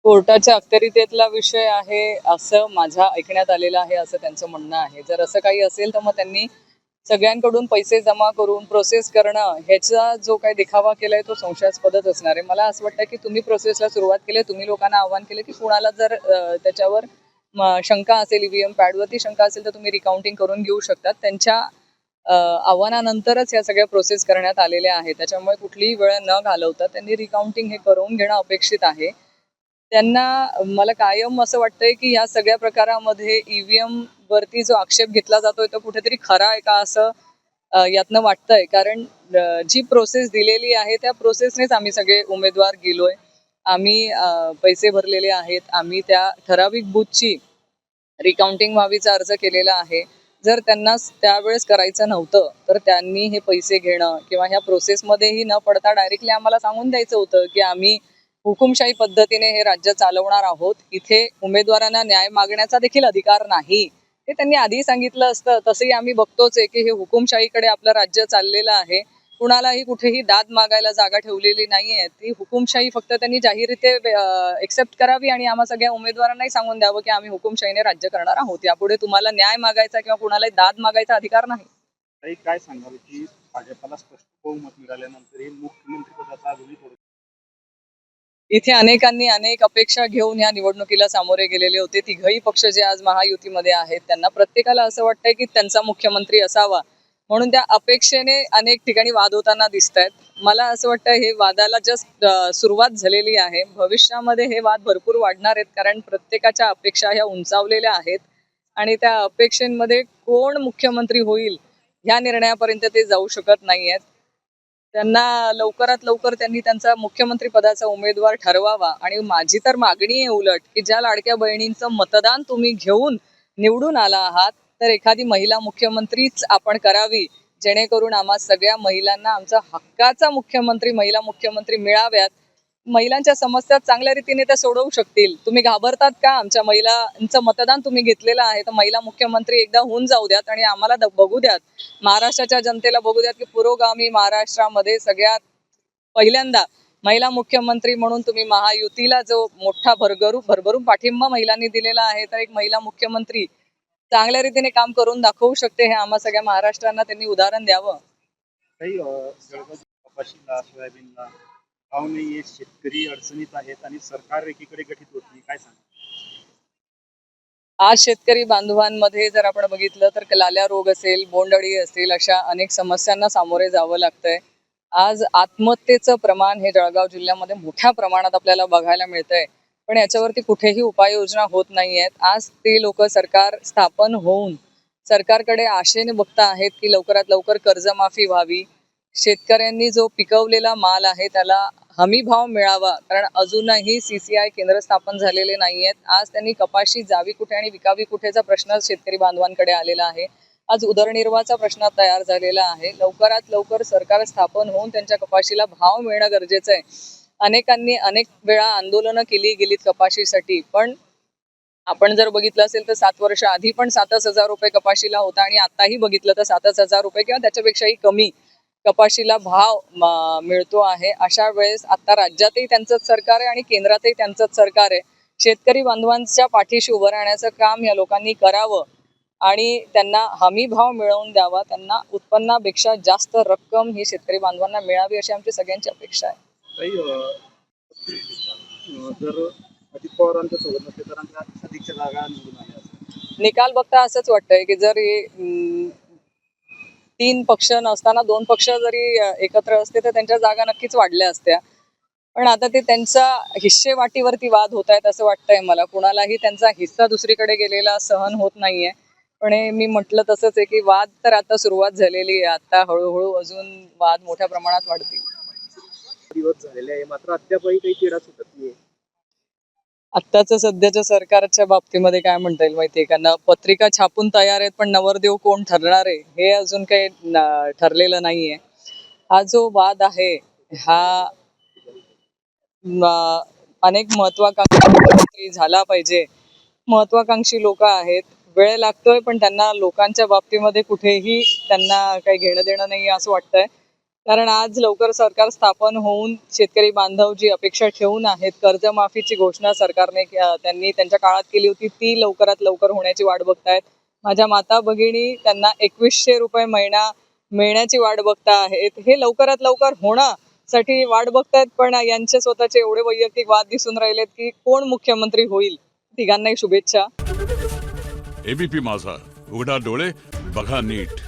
कोर्टाच्या अखत्यारीतला विषय आहे असं माझ्या ऐकण्यात आलेलं आहे, असं त्यांचं म्हणणं आहे. जर असं काही असेल तर मग त्यांनी सगळ्यांकडून पैसे जमा करून प्रोसेस करणं ह्याचा जो काही दिखावा केलाय तो संशयास्पदच असणार आहे. मला असं वाटतं की तुम्ही प्रोसेसला सुरुवात केली, तुम्ही लोकांना आव्हान केले की कुणाला जर त्याच्यावर शंका असेल, ईव्हीएम पॅडवरती शंका असेल तर तुम्ही रिकाउंटिंग करून घेऊ शकतात. त्यांच्या आव्हानानंतरच या सगळ्या प्रोसेस करण्यात आलेल्या आहेत. त्याच्यामुळे कुठलीही वेळ न घालवता त्यांनी रिकाउंटिंग हे करून घेणं अपेक्षित आहे. त्यांना मला कायम असं वाटतंय की या सगळ्या प्रकारामध्ये ईव्हीएम वरती जो आक्षेप घेतला जातोय तो कुठेतरी खरा आहे का असं यातनं वाटतंय. कारण जी प्रोसेस दिलेली आहे त्या प्रोसेसनेच आम्ही सगळे उमेदवार गेलोय. आम्ही पैसे भरलेले आहेत. आम्ही त्या ठराविक बूथची रिकाउंटिंग व्हावीचा अर्ज केलेला आहे. जर त्यांना त्यावेळेस करायचं नव्हतं तर त्यांनी हे पैसे घेणं किंवा ह्या प्रोसेसमध्येही न पडता डायरेक्टली आम्हाला सांगून द्यायचं होतं की आम्ही हुकुमशाही पद्धतीने हे राज्य चालवणार आहोत. इथे उमेदवारांना न्याय मागण्याचा देखील अधिकार नाही. हे त्यांनी आधी सांगितलं असतं. तसंही आम्ही बघतोच आहे की हे हुकुमशाहीकडे आपलं राज्य चाललेलं आहे. कुणालाही कुठेही दाद मागायला जागा ठेवलेली नाहीये. ती हुकुमशाही फक्त त्यांनी जाहीररित्या एक्सेप्ट करावी आणि आम्हा सगळ्या उमेदवारांनाही सांगून द्यावं की आम्ही हुकुमशाहीने राज्य करणार आहोत. यापुढे तुम्हाला न्याय मागायचा किंवा कुणालाही दाद मागायचा अधिकार नाही. ताई, काय सांगाल की भाजपला स्पष्ट बहुमत मिळाल्यानंतरही मुख्यमंत्री पदाचा अजूनही थोडं इथे अनेकांनी अनेक अपेक्षा घेऊन या निवडणुकीला सामोरे गेलेले होते. तिघही पक्ष जे आज महायुतीमध्ये आहेत त्यांना प्रत्येकाला असं वाटतंय की त्यांचा मुख्यमंत्री असावा, म्हणून त्या अपेक्षेने अनेक ठिकाणी वाद होताना दिसत आहेत. मला असं वाटतं हे वादाला जस्ट सुरुवात झालेली आहे. भविष्यामध्ये हे वाद भरपूर वाढणार आहेत, कारण प्रत्येकाच्या अपेक्षा ह्या उंचावलेल्या आहेत आणि त्या अपेक्षेमध्ये कोण मुख्यमंत्री होईल ह्या निर्णयापर्यंत ते जाऊ शकत नाहीयेत. त्यांना लवकरात लवकर त्यांनी त्यांचा मुख्यमंत्री पदाचा उमेदवार ठरवावा. आणि माझी तर मागणी आहे उलट की ज्या लाडक्या बहिणींचं मतदान तुम्ही घेऊन निवडून आला आहात तर एखादी महिला मुख्यमंत्रीच आपण करावी, जेणेकरून आम्हा सगळ्या महिलांना आमचा हक्काचा मुख्यमंत्री, महिला मुख्यमंत्री मिळाव्यात. महिलांच्या समस्या चांगल्या रीतीने त्या सोडवू शकतील. तुम्ही घाबरतात का? आमच्या महिलांचं मतदान तुम्ही घेतलेलं आहे तर महिला मुख्यमंत्री एकदा होऊन जाऊ द्यात आणि आम्हाला बघू द्यात, महाराष्ट्राच्या जनतेला बघू द्यात की पुरोगामी महाराष्ट्रामध्ये सगळ्यात पहिल्यांदा महिला मुख्यमंत्री म्हणून तुम्ही महायुतीला जो मोठा भरभरून पाठिंबा महिलांनी दिलेला आहे, तर एक महिला मुख्यमंत्री चांगल्या रीतीने काम करून दाखवू शकते. हे आम्हा सगळ्या महाराष्ट्रांना त्यांनी उदाहरण द्यावं. काही जळगाव कपाशीला सोयाबीनला भाव नाहीये, शेतकरी अडचणीत आहेत आणि सरकार एकीकडे गठीत होत नाही, काय सांगा? आज शेतकरी बांधवांमध्ये जर आपण बघितलं तर लाल्या रोग असेल, बोंडअळी असेल, अशा अनेक समस्यांना सामोरे जावं लागतंय. आज आत्महत्येचं प्रमाण हे जळगाव जिल्ह्यामध्ये मोठ्या प्रमाणात आपल्याला बघायला मिळतंय, पण याच्यावरती कुठेही उपाययोजना होत नाहीयेत. आज ते लोक सरकार स्थापन होऊन सरकारकडे आशेने बघता आहेत की लवकरात लवकर कर्जमाफी व्हावी, शेतकऱ्यांनी जो पिकवलेला माल आहे त्याला हमी भाव मिळावा. कारण अजूनही CCI केंद्र स्थापन झालेले नाहीयेत. आज त्यांनी कपाशी जावी कुठे आणि विकावी कुठेचा प्रश्न शेतकरी बांधवांकडे आलेला आहे. आज उदरनिर्वाहाचा प्रश्न तयार झालेला आहे. लवकरात लवकर सरकार स्थापन होऊन त्यांच्या कपाशीला भाव मिळणं गरजेचं आहे. अनेकांनी अनेक वेळा आंदोलनं केली गेलीत कपाशीसाठी, पण आपण जर बघितलं असेल तर 7 वर्ष आधी पण 7,000 रुपये कपाशीला होता आणि आताही बघितलं तर 7,000 रुपये किंवा त्याच्यापेक्षाही कमी कपाशीला भाव मिळतो आहे. अशा वेळेस आता राज्यातही त्यांचंच सरकार आहे आणि केंद्रातही त्यांचंच सरकार आहे. शेतकरी बांधवांच्या पाठीशी उभं राहण्याचं काम या लोकांनी करावं आणि त्यांना हमी भाव मिळवून द्यावा. त्यांना उत्पन्नापेक्षा जास्त रक्कम ही शेतकरी बांधवांना मिळावी अशी आमची सगळ्यांची अपेक्षा आहे. काही जर अजित पवारांच्या सोबत नसते तर अधिकच्या जागा निवडून आल्या असतील. निकाल बघता असंच वाटतंय की जर हे 3 पक्ष नसताना 2 पक्ष जरी एकत्र असते तर त्यांच्या जागा नक्कीच वाढल्या असत्या. पण आता ते त्यांचा हिस्सेवाटीवरती वाद होत आहेत असं वाटतंय मला. कुणालाही त्यांचा हिस्सा दुसरीकडे गेलेला सहन होत नाहीये. पण हे मी म्हटलं तसंच आहे की वाद तर आता सुरुवात झालेली आहे. आता हळूहळू अजून वाद मोठ्या प्रमाणात वाढतील. दिवस झालेले आहे, मात्र अद्यापही काही तिढा सुटत नाहीये. आत्ताचं सध्याच्या सरकारच्या बाबतीमध्ये काय म्हणता येईल माहितीये का, पत्रिका छापून तयार आहेत पण नवरदेव कोण ठरणार आहे हे अजून काही ठरलेलं नाहीये. हा जो वाद आहे हा अनेक महत्वाकांक्षी झाला पाहिजे. महत्वाकांक्षी लोक आहेत, वेळ लागतोय पण त्यांना लोकांच्या बाबतीमध्ये कुठेही त्यांना काही घेणं देणं नाही असं वाटतंय. कारण आज लवकर सरकार स्थापन होऊन शेतकरी बांधव जी अपेक्षा ठेवून आहेत, कर्जमाफीची घोषणा सरकारने त्यांनी त्यांच्या काळात केली होती, ती लवकरात लवकर होण्याची वाट बघतायत. माझ्या माता भगिनी त्यांना 2100 रुपये महिना मिळण्याची वाट बघता आहेत. हे लवकरात लवकर होण्यासाठी वाट बघतायत, पण यांचे स्वतःचे एवढे वैयक्तिक वाद दिसून राहिलेत की कोण मुख्यमंत्री होईल. तिघांनाही शुभेच्छा. एबीपी माझा, उघडा डोळे बघा नीट.